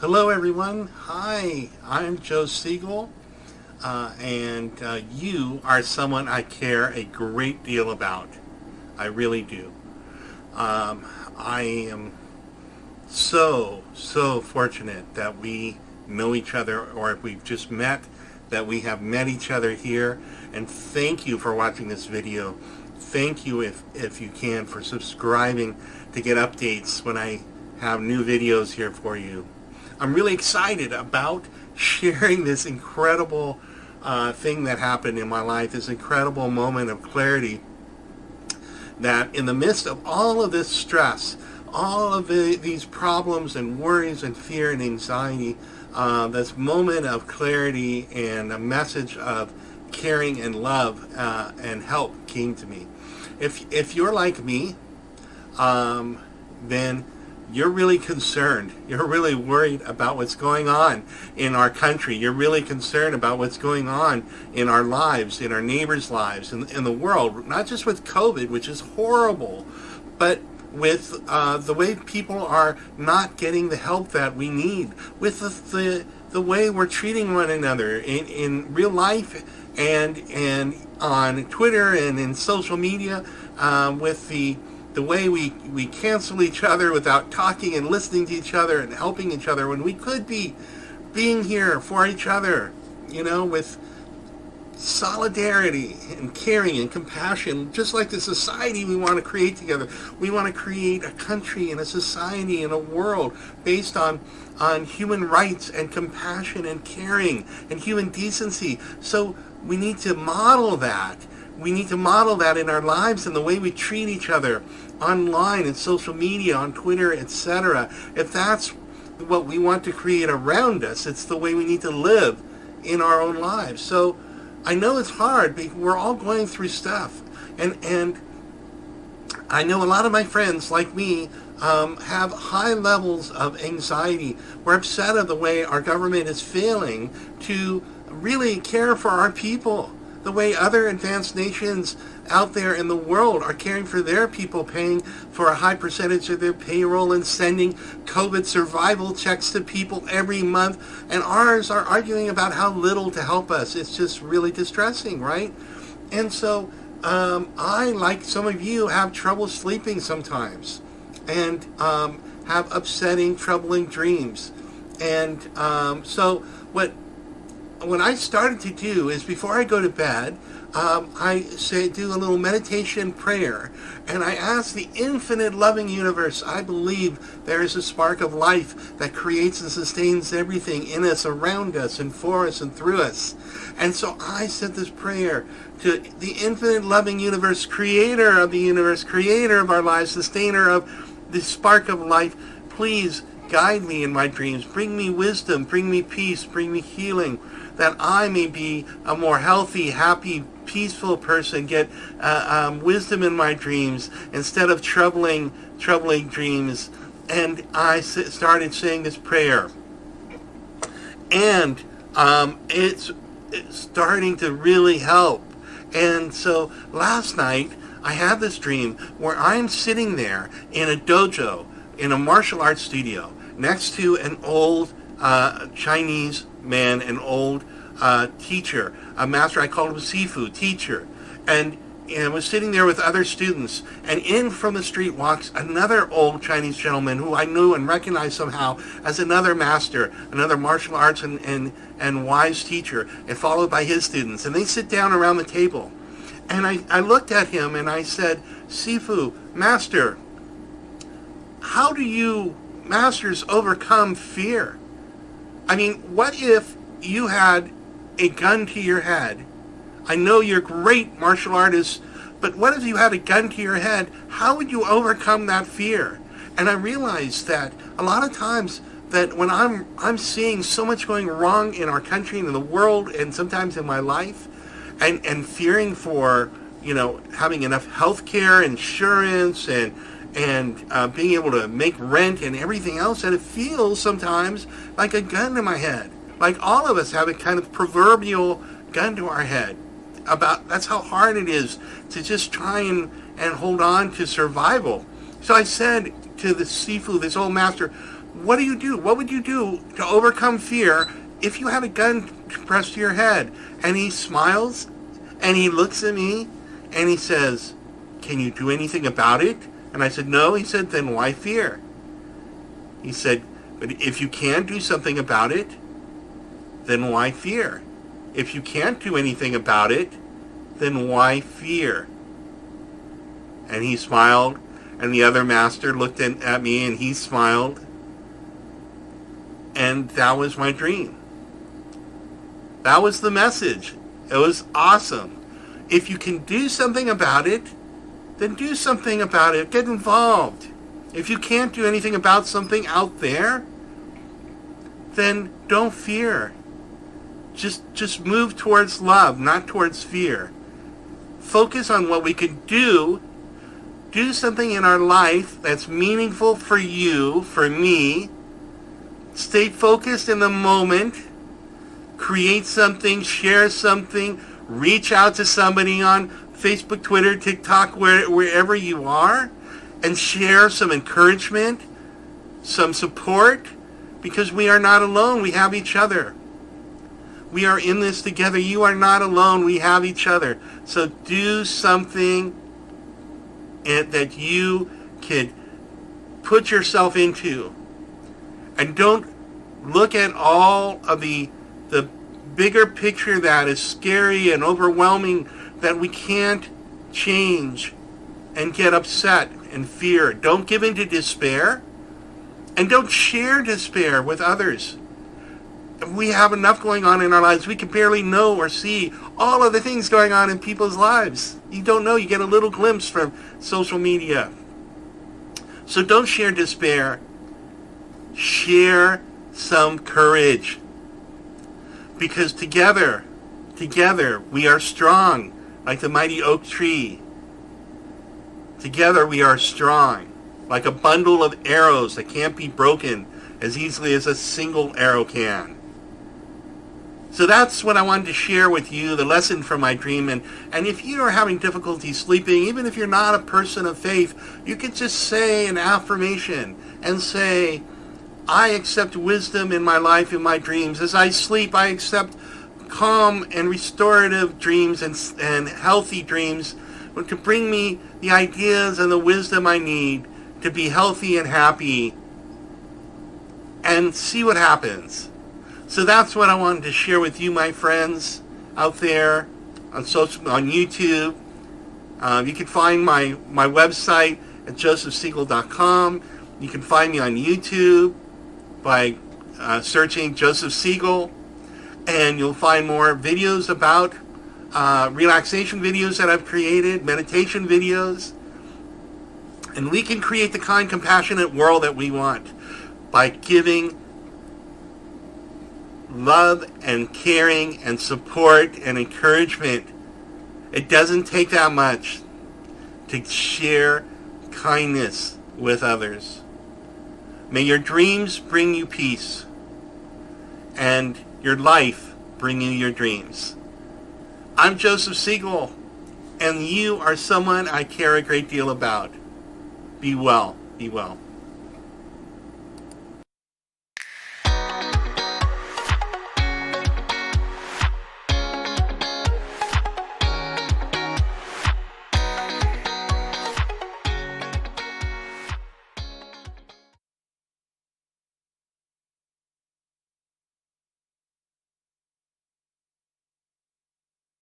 Hello everyone. Hi, I'm Joe Segal, and you are someone I care a great deal about. I really do. I am so fortunate that we know each other, or if we've just met, that we have met each other here. And thank you for watching this video. Thank you, if you can, for subscribing to get updates when I have new videos here for you. I'm really excited about sharing this incredible thing that happened in my life, this incredible moment of clarity, that in the midst of all of this stress, all of these problems and worries and fear and anxiety, this moment of clarity and a message of caring and love and help came to me. If you're like me, then you're really concerned. You're really worried about what's going on in our country. You're really concerned about what's going on in our lives, in our neighbors' lives, in the world. Not just with COVID, which is horrible, but with the way people are not getting the help that we need, with the way we're treating one another in real life and on Twitter and in social media, with the way we cancel each other without talking and listening to each other and helping each other when we could be being here for each other, with solidarity and caring and compassion, just like the society we want to create together. We want to create a country and a society and a world based on human rights and compassion and caring and human decency. So we need to model that. We need to model that in our lives and the way we treat each other online and social media, on Twitter, etc. If that's what we want to create around us, it's the way we need to live in our own lives. So I know it's hard because we're all going through stuff. And I know a lot of my friends, like me, have high levels of anxiety. We're upset at the way our government is failing to really care for our people, the way other advanced nations out there in the world are caring for their people, paying for a high percentage of their payroll and sending COVID survival checks to people every month, and ours are arguing about how little to help us. It's just really distressing, right? And so I, like some of you, have trouble sleeping sometimes, and have upsetting, troubling dreams. And so what I started to do is, before I go to bed, I do a little meditation prayer, and I ask the infinite loving universe. I believe there is a spark of life that creates and sustains everything in us, around us, and for us, and through us. And so I said this prayer to the infinite loving universe, creator of the universe, creator of our lives, sustainer of the spark of life. Please guide me in my dreams. Bring me wisdom, bring me peace, bring me healing, that I may be a more healthy, happy, peaceful person, get wisdom in my dreams instead of troubling dreams. And I started saying this prayer. And it's starting to really help. And so last night, I had this dream where I'm sitting there in a dojo, in a martial arts studio, next to an old Chinese man, an old teacher, a master. I called him Sifu, teacher. And I was sitting there with other students, and in from the street walks another old Chinese gentleman who I knew and recognized somehow as another master, another martial arts and wise teacher, and followed by his students. And they sit down around the table. And I looked at him and I said, Sifu, master, how do you masters overcome fear? I mean, what if you had a gun to your head? I know you're great martial artists, but what if you had a gun to your head? How would you overcome that fear? And I realized that a lot of times that when I'm seeing so much going wrong in our country and in the world, and sometimes in my life, and fearing for, having enough health care, insurance, and being able to make rent and everything else, and it feels sometimes like a gun to my head. Like all of us have a kind of proverbial gun to our head. That's how hard it is to just try and hold on to survival. So I said to the Sifu, this old master, What do you do? What would you do to overcome fear if you had a gun pressed to your head? And he smiles and he looks at me and he says, can you do anything about it? And I said, no. He said, then why fear? He said, but if you can do something about it, then why fear? If you can't do anything about it, then why fear? And he smiled, and the other master looked at me and he smiled. And that was my dream. That was the message. It was awesome. If you can do something about it, then do something about it. Get involved. If you can't do anything about something out there, then don't fear. Just move towards love, not towards fear. Focus on what we can do. Do something in our life that's meaningful for you, for me. Stay focused in the moment. Create something, share something, reach out to somebody on Facebook, Twitter, TikTok, wherever you are, and share some encouragement, some support, because we are not alone. We have each other. We are in this together. You are not alone. We have each other. So do something that you could put yourself into. And don't look at all of the bigger picture that is scary and overwhelming, that we can't change, and get upset and fear. Don't give in to despair, and don't share despair with others. We have enough going on in our lives. We can barely know or see all of the things going on in people's lives. You don't know. You get a little glimpse from social media. So don't share despair. Share some courage. Because together, we are strong, like the mighty oak tree. Together we are strong, like a bundle of arrows that can't be broken as easily as a single arrow can. So that's what I wanted to share with you, the lesson from my dream. And if you are having difficulty sleeping, even if you're not a person of faith, you could just say an affirmation and say, I accept wisdom in my life, in my dreams. As I sleep, I accept calm and restorative dreams and healthy dreams to bring me the ideas and the wisdom I need to be healthy and happy, and see what happens. So that's what I wanted to share with you, my friends out there on YouTube. You can find my website at josephsegal.com. You can find me on YouTube by searching Joseph Segal, and you'll find more videos about relaxation videos that I've created, meditation videos, and we can create the kind, compassionate world that we want by giving love and caring and support and encouragement. It doesn't take that much to share kindness with others. May your dreams bring you peace, and your life bring you your dreams. I'm Joseph Segal, and you are someone I care a great deal about. Be well. Be well.